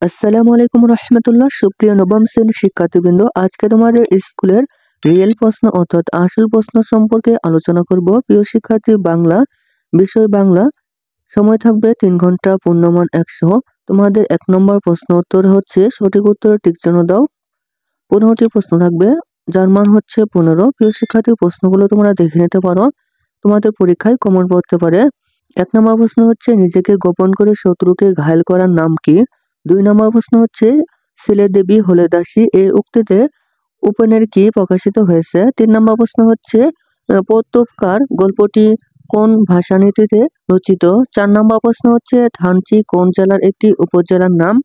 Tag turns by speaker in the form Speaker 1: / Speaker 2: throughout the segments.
Speaker 1: আসসালামু আলাইকুম রহমতুল্লাহ। সুপ্রিয় নবম শ্রেণীর শিক্ষার্থীবৃন্দ, আজকে তোমাদের স্কুলের রিয়েল প্রশ্ন অর্থাৎ আসল প্রশ্ন সম্পর্কে আলোচনা করব। প্রিয় শিক্ষার্থী, বাংলা বিষয় বাংলা, সময় থাকবে 3 ঘন্টা, পূর্ণমান 100। তোমাদের 1 নম্বর প্রশ্ন উত্তর হচ্ছে সঠিক উত্তরে টিক চিহ্ন দাও। 15টি প্রশ্ন থাকবে যার মান হচ্ছে 15। প্রিয় শিক্ষার্থী, প্রশ্নগুলো তোমরা দেখে নিতে পারো, তোমাদের পরীক্ষায় কমন পড়তে পারে। 1 নম্বর প্রশ্ন হচ্ছে নিজেকে গোপন করে শত্রুকে ঘায়েল করার নাম কি? 2 নম্বর প্রশ্ন হচ্ছে ছেলে দেবী হলে দাসী এই উক্তিতে উপেনের কি প্রকাশিত হয়েছে? 3 নম্বর প্রশ্ন হচ্ছে পৌত্তবকার গল্পটি কোন ভাষানীতিতে রচিত? 4 নম্বর প্রশ্ন হচ্ছে থানচি কোন জেলার একটি উপজেলার নাম?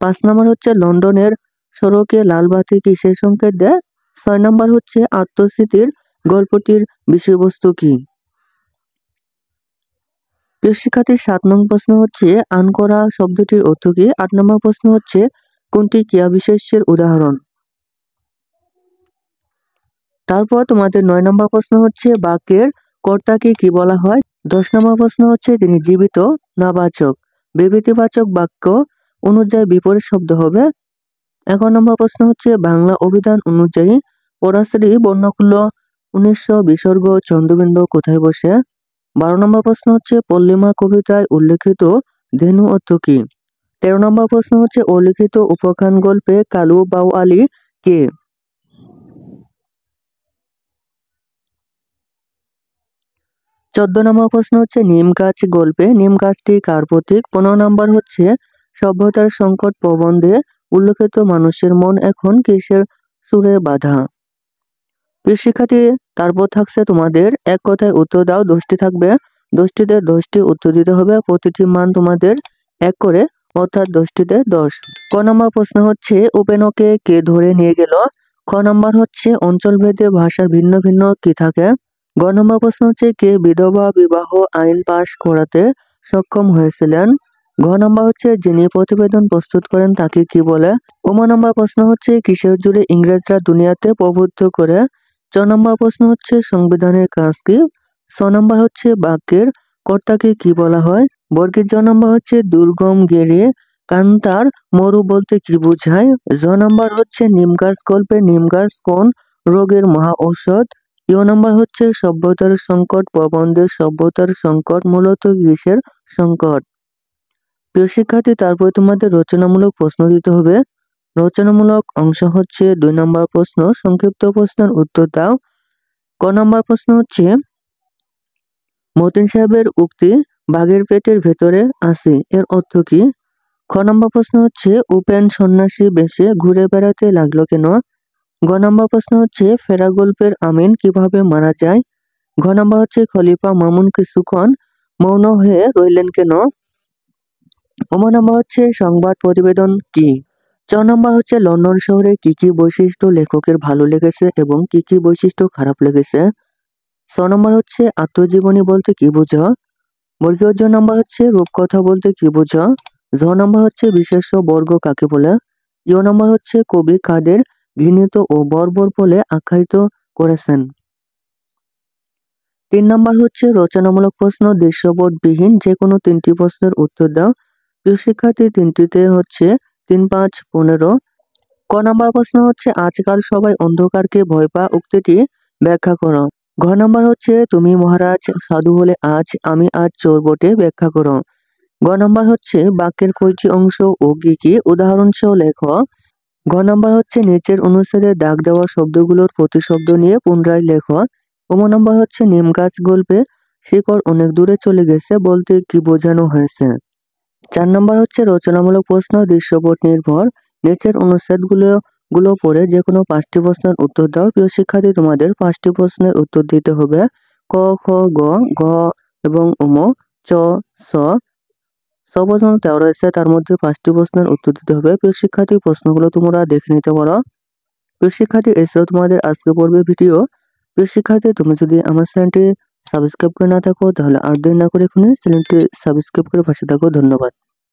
Speaker 1: 5 নম্বর হচ্ছে লন্ডনের সড়কে লাল বাতি কিসের সংকেত দেয়? 6 নম্বর হচ্ছে আত্মস্মৃতির গল্পটির বিষয়বস্তু কি? প্রিয় শিক্ষার্থী, 7 নং প্রশ্ন হচ্ছে আনকরা শব্দটির অর্থ কি? 8 নম্বর প্রশ্ন হচ্ছে কোনটি ক্রিয়া বিশেষ্যের উদাহরণ? তারপর তোমাদের 9 নম্বর প্রশ্ন হচ্ছে বাক্যের কর্তাকে কি বলা হয়? 10 নম্বর প্রশ্ন হচ্ছে তিনি জীবিত না বাচক? বিবৃতিবাচক বাক্য অনুযায়ী বিপরীত শব্দ হবে। 11 নম্বর প্রশ্ন হচ্ছে বাংলা অভিধান অনুযায়ী পরাশ্রী বর্ণকুল 1900 বিসর্গ চন্দ্রবিন্দু কোথায় বসে? 12 নম্বর প্রশ্ন হচ্ছে পল্লিমা কবিতায় উল্লেখিত ধেনু অর্থ কি? 13 নম্বর প্রশ্ন হচ্ছে অলিখিত উপাখ্যান গল্পে কালু বাউ আলী কে? 14 নম্বর প্রশ্ন হচ্ছে নিম গাছ গল্পে নিম গাছটি কার প্রতীক? 15 নম্বর হচ্ছে সভ্যতার সংকট প্রবন্ধে উল্লেখিত মানুষের মন এখন কিসের সুরে বাঁধা? প্রিয় শিক্ষার্থী, তারপর থাকছে তোমাদের এক কথায় উত্তর দাও। 10টি থাকবে, 10টিতে 10টি উত্তর দিতে হবে। প্রতিটি মান তোমাদের 1 করে, অর্থাৎ 10টিতে 10। ক নম্বর প্রশ্ন হচ্ছে উপেনকে কে ধরে নিয়ে গেল? খ নম্বর হচ্ছে অঞ্চলভেদে ভাষার ভিন্ন ভিন্ন কি থাকে? গ নম্বর প্রশ্ন হচ্ছে কে বিধবা বিবাহ আইন পাশ করাতে সক্ষম হয়েছিলেন? ঘ নম্বর হচ্ছে যিনি প্রতিবেদন প্রস্তুত করেন তাকে কি বলে? উম নম্বর প্রশ্ন হচ্ছে কিসের জুড়ে ইংরেজরা দুনিয়াতে প্রভুত্ব করে? 4 নম্বর প্রশ্ন হচ্ছে সংবিধানের কাজ কি? 6 নম্বর হচ্ছে বাক্যের কর্তাকে কি বলা হয়? বর্গের জ নম্বর হচ্ছে দুর্গম গেরে কান্তার মরু বলতে কি বোঝায়? জ নম্বর হচ্ছে নিম গাছ গল্পে নিম গাছ কোন রোগের মহা ঔষধ? ইয় নম্বর হচ্ছে সভ্যতার সংকট প্রবন্ধে সভ্যতার সংকট মূলত কিসের সংকট? প্রিয় শিক্ষার্থী, তারপরে তোমাদের রচনামূলক প্রশ্ন দিতে হবে। রচনামূলক অংশ হচ্ছে 2 নম্বর প্রশ্ন সংক্ষিপ্ত প্রশ্নের উত্তর দাও। ক নম্বর প্রশ্ন হচ্ছে মতিন সাহেবের উক্তি বাঘের পেটের ভেতরে আছে এর অর্থ কি? খ নম্বর প্রশ্ন হচ্ছে উপেন সন্ন্যাসী বেশে ঘুরে বেড়াতে লাগলো কেন? গ নম্বর প্রশ্ন হচ্ছে ফেরা গল্পের আমিন কিভাবে মারা যায়? ঘ নম্বর হচ্ছে খলিফা মামুন কিছুক্ষণ মৌন হয়ে রইলেন কেন? ম নম্বর হচ্ছে সংবাদ প্রতিবেদন কি? চ নম্বর হচ্ছে লন্ডন শহরে কি কি বৈশিষ্ট্য লেখকের ভালো লেগেছে এবং কি কি বৈশিষ্ট্য খারাপ লেগেছে? 6 নম্বর হচ্ছে আত্মজীবনী বলতে কি বোঝো? বর্গীয় জ নম্বর হচ্ছে রূপকথা বলতে কি বোঝো? ঝ নম্বর হচ্ছে বিশেষ্য বর্গ কাকে বলে? ইয় নম্বর হচ্ছে কবি কাদের ঘৃণিত ও বর্বর বলে আখ্যায়িত করেছেন? 3 নম্বর হচ্ছে রচনামূলক প্রশ্ন দৃশ্যপটবিহীন যে কোনো 3টি প্রশ্নের উত্তর দাও। প্রিয় শিক্ষার্থী, 3টিতে হচ্ছে 3, 5, 15। ক নম্বর প্রশ্ন হচ্ছে আজকাল সবাই অন্ধকারকে ভয় পায় উক্তিটি ব্যাখ্যা করো। ঘ নম্বর হচ্ছে তুমি মহারাজ সাধু হলে আজ আমি আজ চোর বটে ব্যাখ্যা করো। গ নম্বর হচ্ছে বাক্যের কয়টি অংশ ও কি কি উদাহরণ সহ লেখো। ঘ নম্বর হচ্ছে নিচের অনুচ্ছেদে দাগ দেওয়া শব্দগুলোর প্রতিশব্দ নিয়ে পুনরায় লেখো। ম নম্বর হচ্ছে নিম গাছ গল্পে শিকড় অনেক দূরে চলে গেছে বলতে কি বোঝানো হয়েছে? 4 নম্বর হচ্ছে রচনামূলক প্রশ্ন দৃশ্যপট নির্ভর নিচের অনুচ্ছেদগুলো পড়ে যে কোনো 5টি প্রশ্নের উত্তর দাও। প্রিয় শিক্ষার্থী, তোমাদের 5টি প্রশ্নের উত্তর দিতে হবে। ক, খ, গ, ঘ এবং উম, চ, ছ। প্রশ্ন 13 রয়েছে, তার মধ্যে 5টি প্রশ্নের উত্তর দিতে হবে। প্রিয় শিক্ষার্থী, প্রশ্নগুলো তোমরা দেখে নিতে পারো। প্রিয় শিক্ষার্থী, এই ছিল তোমাদের আজকে পর্বের ভিডিও। প্রিয় শিক্ষার্থী, তুমি যদি আমার চ্যানেলটি সাবস্ক্রাইব করে না থাকো তাহলে আর দেরি না করে এখনই চ্যানেলটি সাবস্ক্রাইব করে পাশে থাকো। ধন্যবাদ।